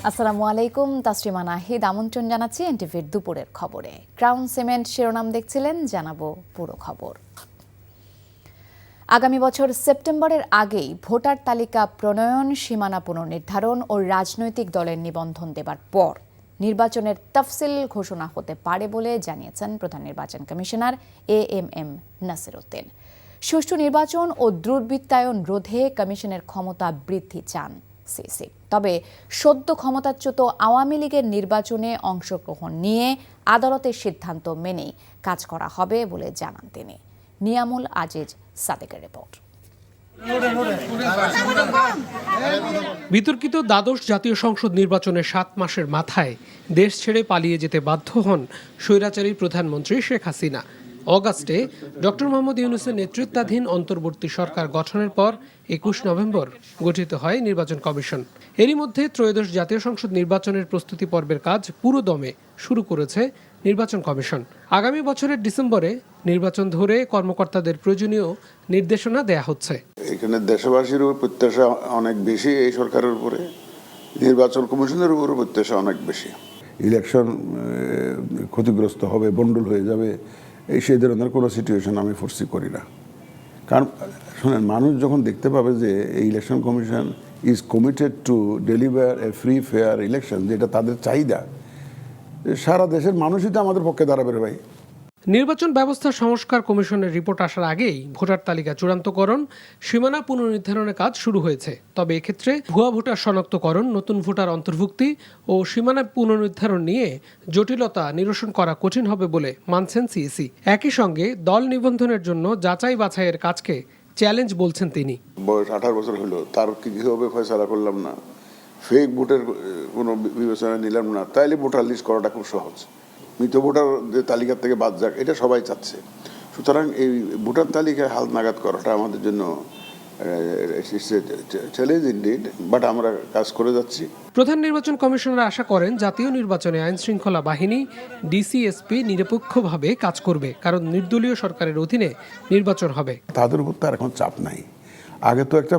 আসসালামু আলাইকুম, তাসরিমা নাহিদ আমন্ত্রণ জানাচ্ছি এনটিভির দুপুরের খবরে। ক্রাউন সিমেন্ট শিরোনাম দেখছিলেন, জানাবো পুরো খবর। আগামী বছর সেপ্টেম্বরের আগেই ভোটার তালিকা প্রণয়ন, সীমানা পুনর্নির্ধারণ ও রাজনৈতিক দলের নিবন্ধন দেবার পর নির্বাচনের তফসিল ঘোষণা হতে পারে বলে জানিয়েছেন প্রধান নির্বাচন কমিশনার এএমএম নাসির উদ্দিন। সুষ্ঠু নির্বাচন ও দুর্বৃত্তায়ন রোধে কমিশনের ক্ষমতা বৃদ্ধি চান সিসি। তবে সদ্য ক্ষমতাচ্যুত আওয়ামী লীগের নির্বাচনে অংশগ্রহণ নিয়ে আদালতের সিদ্ধান্ত মেনেই কাজ করা হবে বলে জানান তিনি। নিয়ামুল আজিজ সাদেকের রিপোর্ট। বিতর্কিত দ্বাদশ জাতীয় সংসদ নির্বাচনের 7 মাসের মাথায় দেশ ছেড়ে পালিয়ে যেতে বাধ্য হন স্বৈরাচারী প্রধানমন্ত্রী শেখ হাসিনা। অগাস্টে ডক্টর মোহাম্মদ ইউনূসের নেতৃত্বাধীন অন্তর্বর্তী সরকার গঠনের পর 21 নভেম্বর গঠিত হয় নির্বাচন কমিশন। এরই মধ্যে ত্রয়োদশ জাতীয় সংসদ নির্বাচনের প্রস্তুতি পর্বের কাজ পুরোদমে শুরু করেছে নির্বাচন কমিশন। আগামী বছরের ডিসেম্বরে নির্বাচন ধরে কর্মকর্তাদের প্রয়োজনীয় নির্দেশনা দেয়া হচ্ছে। এখানে দেশবাসীর উপর প্রত্যাশা অনেক বেশি, এই সরকারের উপরে নির্বাচন কমিশনের উপর প্রত্যাশা অনেক বেশি। ইলেকশন ক্ষতিগ্রস্ত হবে, বন্ডল হয়ে যাবে, সেই ধরনের কোনো সিচুয়েশন আমি ফোরসি করি না। কারণ শোনেন, মানুষ যখন দেখতে পাবে যে এই election commission is committed to deliver A free fair election, যেটা তাদের চাহিদা, সারা দেশের মানুষই তো আমাদের পক্ষে দাঁড়াবে রে ভাই। নির্বাচন ব্যবস্থা সংস্কার কমিশনের রিপোর্ট আসার আগেই ভোটার তালিকা চূড়ান্তকরণ, সীমানা পুনর্নির্ধারণের কাজ শুরু হয়েছে। তবে এক্ষেত্রে ভুয়া ভোটার শনাক্তকরণ, নতুন ভোটার অন্তর্ভুক্তি ও সীমানা পুনর্নির্ধারণ নিয়ে জটিলতা নিরসন করা কঠিন হবে বলে মানছেন সিইসি। একই সঙ্গে দল নিবন্ধনের জন্য যাচাই বাছাইয়ের কাজকে চ্যালেঞ্জ বলছেন তিনি। বয়স 18 বছর হলো, তার কীভাবে ফয়সালা করলাম না, ফেক ভোটের কোনো বিবেচনা নিলাম না, তাইলে ভোটার লিস্ট করাটা খুব সহজ। মৃত ভোটার তালিকা থেকে বাদ যাক, এটা সবাই চাচ্ছে। সুতরাং এই ভোটার তালিকায় হাল নাগাদ করাটা আমাদের জন্য চ্যালেঞ্জ ইনডিড, বাট আমরা কাজ করে যাচ্ছি। প্রধান নির্বাচন কমিশনার আশা করেন জাতীয় নির্বাচনে আইন শৃঙ্খলা বাহিনী, ডিসিএসপি নিরপেক্ষভাবে কাজ করবে, কারণ নির্দলীয় সরকারের অধীনে নির্বাচন হবে। তাদের উপর তার এখন চাপ নাই। আগে তো একটা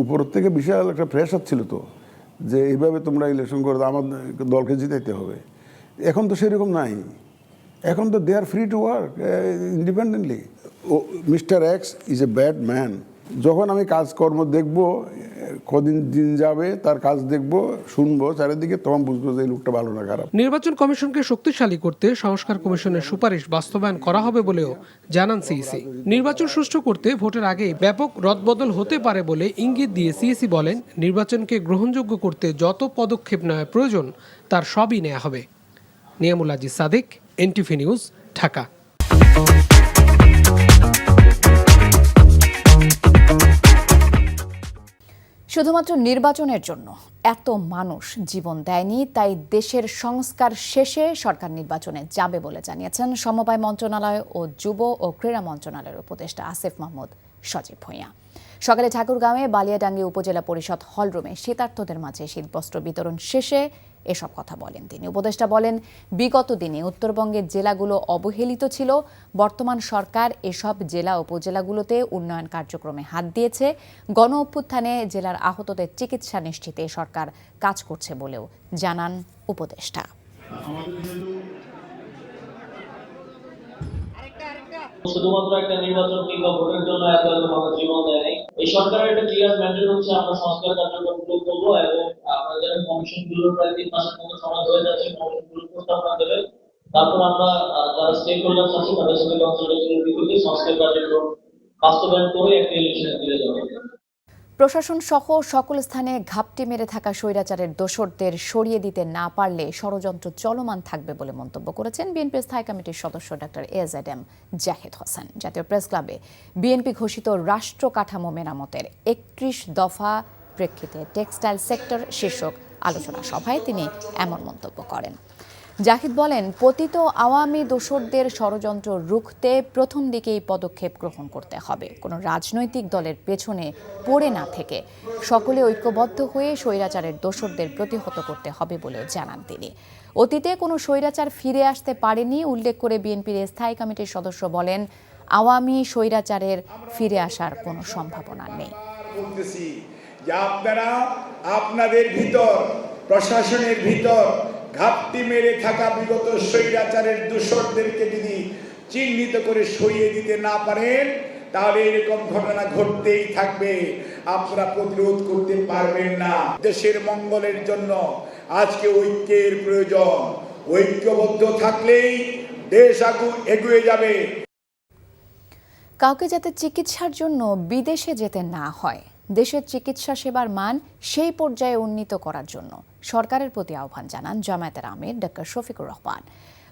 উপর থেকে বিশাল একটা প্রেশার ছিল তো, যে এইভাবে তোমরা ইলেকশন করে আমার দলকে জিতাইতে হবে। এখন তো সেরকম নাই। এখন তো they are free to work independently. ও mister X is a bad man. যখন আমি কাজকর্ম দেখব, কদিন দিন যাবে, তার কাজ দেখব, শুনবো চারিদিকে, তখন বুঝবো যে এই লোকটা ভালো না খারাপ। নির্বাচন কমিশনকে শক্তিশালী করতে সংস্কার কমিশনের সুপারিশ বাস্তবায়ন করা হবে বলেও জানান সিইসি। নির্বাচন সুষ্ঠু করতে ভোটের আগেই ব্যাপক রদবদল হতে পারে বলে ইঙ্গিত দিয়ে সিইসি বলেন, নির্বাচনকে গ্রহণযোগ্য করতে যত পদক্ষেপ নেওয়া প্রয়োজন তার সবই নেওয়া হবে। Niamul Aziz Sadek, NTV news, Dhaka. শুধুমাত্র নির্বাচনের জন্য এত মানুষ জীবন দেয়নি, তাই দেশের সংস্কার শেষে সরকার নির্বাচনে যাবে বলে জানিয়েছেন সমবায় মন্ত্রণালয় ও যুব ও ক্রীড়া মন্ত্রণালয়ের উপদেষ্টা আসিফ মাহমুদ সজীব ভূঁইয়া। সকালে ঠাকুরগাঁওয়ে বালিয়াডাঙ্গি উপজেলা পরিষদ হলরুমে শীতার্তদের মাঝে শীতবস্ত্র বিতরণ শেষে এসব কথা বলেন তিনি। উপদেষ্টা বলেন, বিগত দিনে উত্তরবঙ্গের জেলাগুলো অবহেলিত ছিল। বর্তমান সরকার এসব জেলা উপজেলাগুলোতে উন্নয়ন কার্যক্রমে হাত দিয়েছে। গণ অভ্যুত্থানে জেলার আহতদের চিকিৎসা নিশ্চিতে সরকার কাজ করছে বলেও জানান উপদেষ্টা। শুধুমাত্র একটা নির্বাচন কিংবা ভোটের জন্য এত মানুষ জীবন দেয় নাই। এই সরকারের একটা ক্লিয়ার ম্যান্ডেট হচ্ছে আমরা সংস্কার কার্যক্রমগুলো করবো, এবং আমরা জানি কমিশনগুলোর প্রায় 3 মাসের মতো সময় হয়ে যাচ্ছে, কমিশনগুলো প্রস্তাবনা দেবে। তারপর আমরা যারা স্টেক হোল্ডার্স আছে তাদের সাথে কনসালটেশনের ভিত্তিতে সংস্কার কার্যক্রম বাস্তবায়ন করে একটা ইলেকশনে ফিরে যাবে। প্রশাসন সহ সকল স্থানে ঘাপটি মেরে থাকা স্বৈরাচারের দোসরদের সরিয়ে দিতে না পারলে ষড়যন্ত্র চলমান থাকবে বলে মন্তব্য করেছেন বিএনপি স্থায়ী কমিটির সদস্য ডক্টর এজেডএম জাহিদ হোসেন। জাতীয় প্রেস ক্লাবে বিএনপি ঘোষিত রাষ্ট্র কাঠামো মেরামতের 31 দফা প্রেক্ষিতে টেক্সটাইল সেক্টর শীর্ষক আলোচনা সভায় তিনি এমন মন্তব্য করেন। জাহিদ বলেন, পতিত আওয়ামী দোসরদের ষড়যন্ত্র রুখতে প্রথম দিকেই পদক্ষেপ গ্রহণ করতে হবে। কোনো রাজনৈতিক দলের পেছনে পড়ে না থেকে সকলে ঐক্যবদ্ধ হয়ে স্বৈরাচারের দোসরদের প্রতিহত করতে হবে বলেও জানান তিনি। অতীতে কোনো স্বৈরাচার ফিরে আসতে পারেনি উল্লেখ করে বিএনপির স্থায়ী কমিটির সদস্য বলেন, আওয়ামী স্বৈরাচারের ফিরে আসার কোনো সম্ভাবনা নেই। আপনারা আপনাদের ভিতর প্রশাসনের ভিতর ঘাপটি মেরে থাকা বিগত স্বৈরাচারের দূষরদেরকে যদি চিহ্নিত করে সরিয়ে দিতে না পারেন, তাহলে এরকম ঘটনা ঘটতেই থাকবে, আপনারা প্রতিরোধ করতে পারবেন না। দেশের মঙ্গলের জন্য আজকে ঐক্যের প্রয়োজন। ঐক্যবদ্ধ থাকলেই দেশ এগিয়ে যাবে। কাউকে যাতে চিকিৎসার জন্য বিদেশে যেতে না হয়, দেশের চিকিৎসা সেবার মান সেই পর্যায়ে উন্নীত করার জন্য সরকারের প্রতি আহ্বান জানান জামায়াতের আমির ডক্টর শফিকুর রহমান।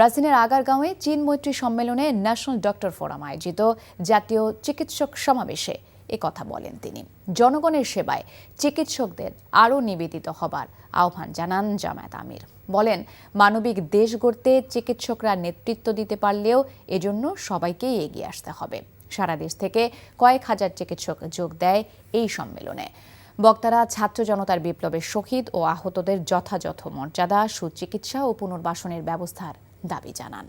রাজধানীর আগারগাঁওয়ে চীন মৈত্রী সম্মেলনে ন্যাশনাল ডক্টর ফোরাম আয়োজিত জাতীয় চিকিৎসক সমাবেশে কথা বলেন তিনি। জনগণের সেবায় চিকিৎসকদের আরও নিবেদিত হবার আহ্বান জানান জামায়াত আমির। বলেন, মানবিক দেশ গড়তে চিকিৎসকরা নেতৃত্ব দিতে পারলেও এজন্য সবাইকেই এগিয়ে আসতে হবে। সারা দেশ থেকে কয়েক হাজার চিকিৎসক যোগ দেয় এই সম্মেলনে। বক্তারা ছাত্র জনতার বিপ্লবের শহীদ ও আহতদের যথাযথ মর্যাদা, সুচিকিৎসা ও পুনর্বাসনের ব্যবস্থার দাবি জানান।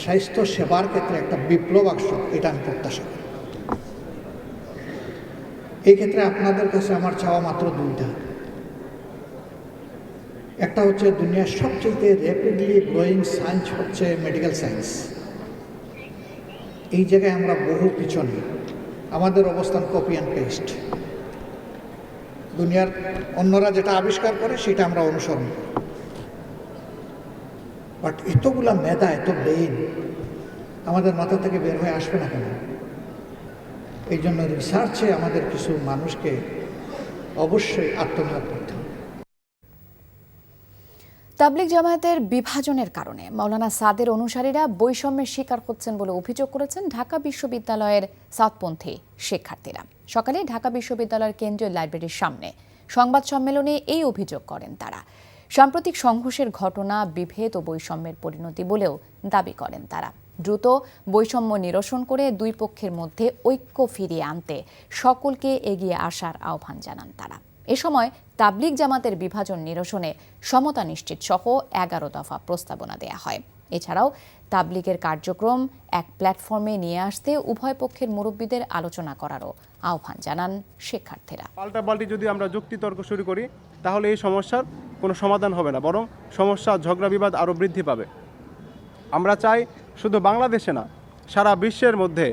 স্বাস্থ্য সেবার ক্ষেত্রে একটা বিপ্লব আসুক, এটা আমি প্রত্যাশা করি। এই ক্ষেত্রে আপনাদের কাছে আমার চাওয়া মাত্র দুইটা। একটা হচ্ছে দুনিয়ার সবচেয়ে র্যাপিডলি গ্রোয়িং সায়েন্স হচ্ছে মেডিকেল সায়েন্স। এই জায়গায় আমরা বহু পিছনে, আমাদের অবস্থান কপি অ্যান্ড পেস্ট। দুনিয়ার অন্যরা যেটা আবিষ্কার করে সেটা আমরা অনুসরণ করি। বাট এতগুলা মেধা, এত ব্রেইন আমাদের মাথা থেকে বের হয়ে আসবে না কেন? এই জন্য রিসার্চে আমাদের কিছু মানুষকে অবশ্যই আত্মনিয়োগ করতে হবে। তাবলিগ জামায়াতের বিভাজনের কারণে মাওলানা সাদের অনুসারীরা বৈষম্যের শিকার হচ্ছেন বলে অভিযোগ করেছেন ঢাকা বিশ্ববিদ্যালয়ের সাতপন্থী শিক্ষার্থীরা। সকালে ঢাকা বিশ্ববিদ্যালয়ের কেন্দ্রীয় লাইব্রেরির সামনে সংবাদ সম্মেলনে এই অভিযোগ করেন তারা। সাম্প্রতিক সংঘর্ষের ঘটনা বিভেদ ও বৈষম্যের পরিণতি বলেও দাবি করেন তারা। দ্রুত বৈষম্য নিরসন করে দুই পক্ষের মধ্যে ঐক্য ফিরিয়ে আনতে সকলকে এগিয়ে আসার আহ্বান জানান তারা। এ সময় তাবলিগ জামাতের বিভাজন নিরসনে সমতা নিশ্চিত সহ 11 দফা প্রস্তাবনা দেয়া হয়। এছাড়াও তাবলিগের কার্যক্রম এক প্ল্যাটফর্মে নিয়ে আসতে উভয় পক্ষের মুরব্বীদের আলোচনা করারও আহ্বান জানান শিক্ষার্থীরা। পাল্টাপাল্টি যদি আমরা যুক্তিতর্ক শুরু করি, তাহলে এই সমস্যার কোনো সমাধান হবে না, বরং সমস্যা, ঝগড়া বিবাদ আরও বৃদ্ধি পাবে। আমরা চাই শুধু বাংলাদেশে না, সারা বিশ্বের মধ্যে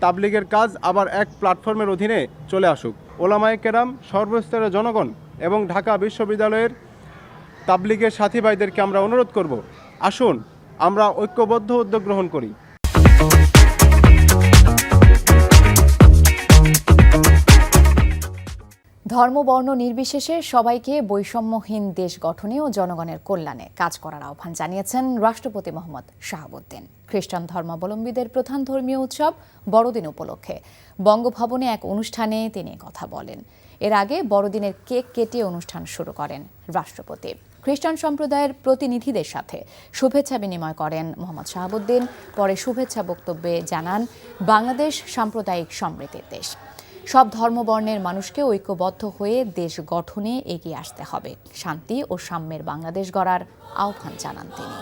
তাবলিগের কাজ আবার এক প্ল্যাটফর্মের অধীনে চলে আসুক। ওলামায়ে কেরাম, সর্বস্তরের জনগণ এবং ঢাকা বিশ্ববিদ্যালয়ের তাবলিগের সাথী ভাইদেরকে আমরা অনুরোধ করব, আসুন আমরা ঐক্যবদ্ধ উদ্যোগ গ্রহণ করি। ধর্ম বর্ণ নির্বিশেষে সবাইকে বৈষম্যহীন দেশ গঠনে ও জনগণের কল্যাণে কাজ করার আহ্বান জানিয়েছেন রাষ্ট্রপতি মোহাম্মদ শাহাবুদ্দিন। খ্রিস্টান ধর্মাবলম্বীদের প্রধান ধর্মীয় উৎসব বড়দিন উপলক্ষে বঙ্গভবনে এক অনুষ্ঠানে তিনি কথা বলেন। এর আগে বড়দিনের কেক কেটে অনুষ্ঠান শুরু করেন রাষ্ট্রপতি। খ্রিস্টান সম্প্রদায়ের প্রতিনিধিদের সাথে শুভেচ্ছা বিনিময় করেন মোহাম্মদ শাহাবুদ্দিন। পরে শুভেচ্ছা বক্তব্যে জানান, বাংলাদেশ সাম্প্রদায়িক সমৃদ্ধির দেশ। সব ধর্মবর্ণের মানুষকে ঐক্যবদ্ধ হয়ে দেশ গঠনে এগিয়ে আসতে হবে। শান্তি ও সাম্যের বাংলাদেশ গড়ার আহ্বান জানান তিনি।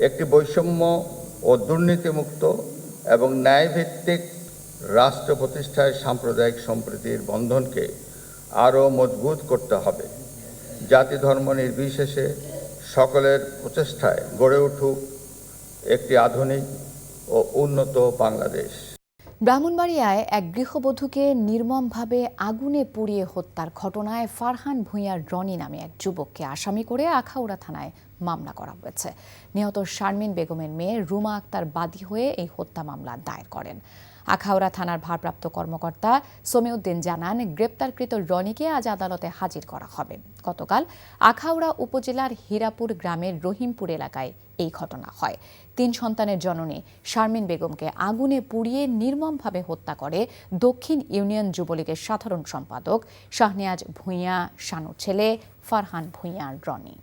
একটি বৈষম্য ও দুর্নীতিমুক্ত এবং ন্যায়ভিত্তিক রাষ্ট্র প্রতিষ্ঠায় সাম্প্রদায়িক সম্প্রীতির বন্ধনকে আরও মজবুত করতে হবে। জাতি ধর্ম নির্বিশেষে সকলের প্রচেষ্টায় গড়ে উঠুক একটি আধুনিক ও উন্নত বাংলাদেশ। ব্রাহ্মণবাড়িয়ায় এক গৃহবধূকে নির্মমভাবে আগুনে পুড়িয়ে হত্যার ঘটনায় ফারহান ভূঁইয়ার রনি নামে এক যুবককে আসামি করে আখাউড়া থানায় মামলা করা হয়েছে। নিহত শারমিন বেগমের মেয়ে রুমা আক্তার বাদী হয়ে এই হত্যা মামলা দায়ের করেন। আখাউড়া থানার ভারপ্রাপ্ত কর্মকর্তা সমিউদ্দিন জানান, গ্রেপ্তারকৃত রনিকে আজ আদালতে হাজির করা হবে। গতকাল আখাউড়া উপজেলার হীরাপুর গ্রামের রহিমপুর এলাকায় এই ঘটনা হয়। 3 সন্তানের জননী শারমিন বেগমকে আগুনে পুড়িয়ে নির্মমভাবে হত্যা করে দক্ষিণ ইউনিয়ন যুবলীগের সাধারণ সম্পাদক শাহনিয়াজ ভূঁইয়া শানুর ছেলে ফারহান ভূঁইয়ার রনি।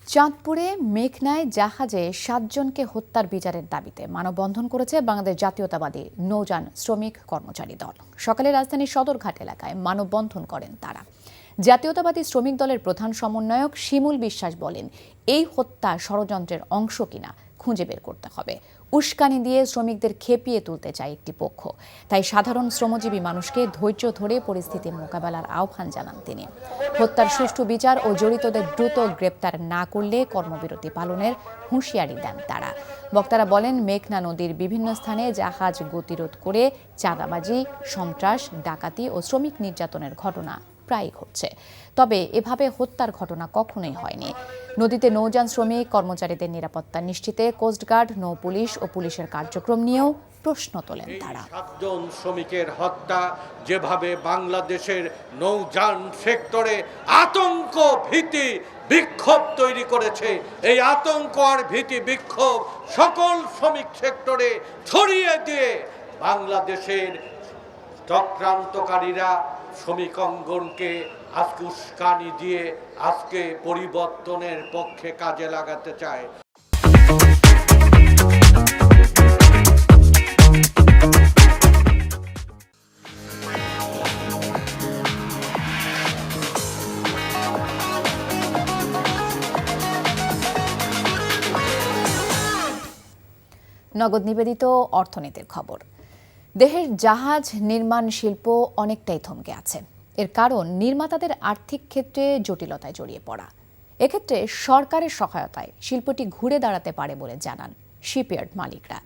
চাঁদপুরে মেঘনায় জাহাজে 7 জনকে হত্যার বিচারের দাবিতে মানববন্ধন করেছে বাংলাদেশ জাতীয়তাবাদী নৌযান শ্রমিক কর্মচারী দল। সকালে রাজধানীর সদরঘাট এলাকায় মানববন্ধন করেন তারা। জাতীয়তাবাদী শ্রমিক দলের প্রধান সমন্বয়ক শিমুল বিশ্বাস বলেন, এই হত্যা ষড়যন্ত্রের অংশ কিনা খুঁজে বের করতে হবে। উস্কানি দিয়ে শ্রমিকদের খেপিয়ে তুলতে চায় একটি পক্ষ, তাই সাধারণ শ্রমজীবী মানুষকে ধৈর্য ধরে পরিস্থিতি মোকাবেলার আহ্বান জানান তিনি। হত্যার সুষ্ঠু বিচার ও জড়িতদের দ্রুত গ্রেপ্তার না করলে কর্মবিরতি পালনের হুঁশিয়ারি দেন তারা। বক্তারা বলেন, মেঘনা নদীর বিভিন্ন স্থানে জাহাজ গতিরোধ করে চাঁদাবাজি, সন্ত্রাস, ডাকাতি ও শ্রমিক নির্যাতনের ঘটনা প্রায়ই ঘটছে। তবে এভাবে হত্যার ঘটনা কখনোই হয়নি। নদীতে নৌযান শ্রমিক কর্মচারীদের নিরাপত্তা নিশ্চিতে কোস্টগার্ড, নৌ পুলিশ ও পুলিশের কার্যক্রম নিয়েও প্রশ্ন তোলেন তারা। 7 জন শ্রমিকের হত্যা যেভাবে বাংলাদেশের নৌযান সেক্টরে আতঙ্ক, ভীতি, বিক্ষোভ তৈরি করেছে, এই আতঙ্ক আর ভীতি বিক্ষোভ সকল শ্রমিক সেক্টরে ছড়িয়ে দিয়ে বাংলাদেশের চক্রান্তকারীরা শ্রমিক অঙ্গনকে আজকে উস্কানি দিয়ে আজকে পরিবর্তনের পক্ষে কাজে লাগাতে চায়। নগদ নিবেদিত অর্থনীতির খবর। দেশের জাহাজ নির্মাণ শিল্প অনেকটাই থমকে আছে। এর কারণ নির্মাতাদের আর্থিক ক্ষেত্রে জটিলতায় জড়িয়ে পড়া। এক্ষেত্রে সরকারের সহায়তায় শিল্পটি ঘুরে দাঁড়াতে পারে বলে জানান শিপইয়ার্ড মালিকরা।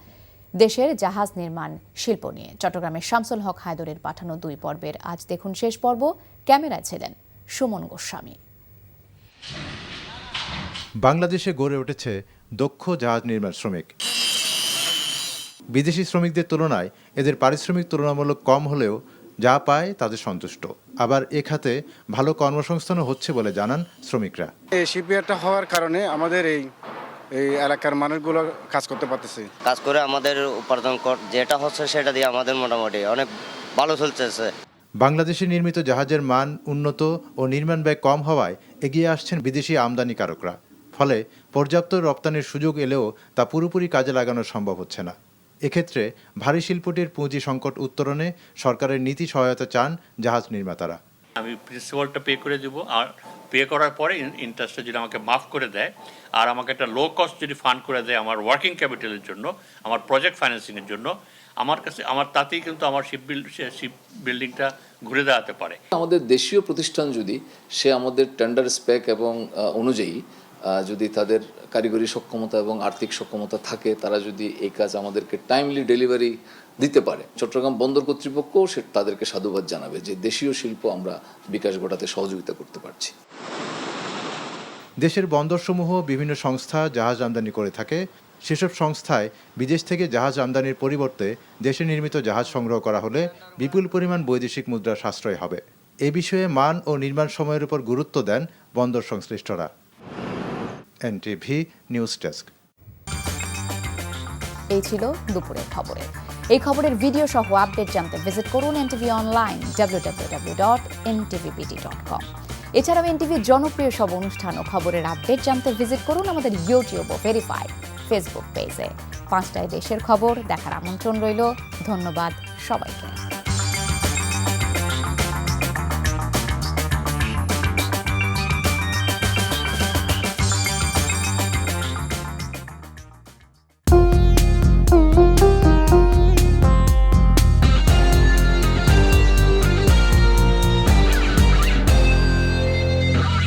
দেশের জাহাজ নির্মাণ শিল্প নিয়ে চট্টগ্রামের শামসুল হক হায়দরের পাঠানো 2 পর্বের আজ দেখুন শেষ পর্ব। ক্যামেরায় ছিলেন সুমন গোস্বামী। বাংলাদেশে গড়ে উঠেছে দক্ষ জাহাজ নির্মাণ শ্রমিক। বিদেশি শ্রমিকদের তুলনায় এদের পারিশ্রমিক তুলনামূলক কম হলেও যা পায় তাদের সন্তুষ্ট। আবার এ খাতে ভালো কর্মসংস্থানও হচ্ছে বলে জানান শ্রমিকরা। এই শিপইয়ার্ডটা হওয়ার কারণে আমাদের এই এলাকার মানুষগুলো কাজ করতে পারতেছে। কাজ করে আমাদের উপার্জন যেটা হচ্ছে সেটা দিয়ে আমাদের মোটামুটি অনেক ভালো চলতেছে। বাংলাদেশে নির্মিত জাহাজের মান উন্নত ও নির্মাণ ব্যয় কম হওয়ায় এগিয়ে আসছেন বিদেশি আমদানিকারকরা। ফলে পর্যাপ্ত রপ্তানির সুযোগ এলেও তা পুরোপুরি কাজে লাগানো সম্ভব হচ্ছে না। এক্ষেত্রে ভারী শিল্পটির পুঁজি সংকট উত্তরণে সরকারের নীতি সহায়তা চান জাহাজ নির্মাতারা। আমি প্রিন্সিপালটা পে করে দেবো, আর পে করার পরে ইন্টারেস্টটা যদি আমাকে মাফ করে দেয় আর আমাকে একটা লো কস্ট যদি ফান্ড করে দেয় আমার ওয়ার্কিং ক্যাপিটালের জন্য, আমার প্রজেক্ট ফাইন্যান্সিংয়ের জন্য, আমার তাতেই কিন্তু আমার শিপ বিল্ডিংটা ঘুরে দাঁড়াতে পারে। আমাদের দেশীয় প্রতিষ্ঠান যদি সে আমাদের টেন্ডার স্পেক এবং অনুযায়ী যদি তাদের কারিগরি সক্ষমতা এবং আর্থিক সক্ষমতা থাকে, তারা যদি এই কাজ আমাদেরকে টাইমলি ডেলিভারি দিতে পারে, চট্টগ্রাম বন্দর কর্তৃপক্ষও সে তাদেরকে সাধুবাদ জানাবে যে দেশীয় শিল্প আমরা বিকাশ ঘটাতে সহযোগিতা করতে পারছি। দেশের বন্দরসমূহ বিভিন্ন সংস্থা জাহাজ আমদানি করে থাকে। সেসব সংস্থায় বিদেশ থেকে জাহাজ আমদানির পরিবর্তে দেশে নির্মিত জাহাজ সংগ্রহ করা হলে বিপুল পরিমাণ বৈদেশিক মুদ্রা সাশ্রয় হবে। এ বিষয়ে মান ও নির্মাণ সময়ের উপর গুরুত্ব দেন বন্দর সংশ্লিষ্টরা। NTV news desk. এই ছিল দুপুরের খবরে। এই খবরের ভিডিও সহ আপডেট জানতে ভিজিট করুন NTV অনলাইন www.ntvpt.com। এছাড়াও NTV জনপ্রিয় সব অনুষ্ঠান ও খবরের আপডেট জানতে ভিজিট করুন আমাদের ইউটিউব ও ভেরিফাইড ফেসবুক পেজে। 5টায় দেশের খবর দেখার আমন্ত্রণ রইল। ধন্যবাদ সবাইকে।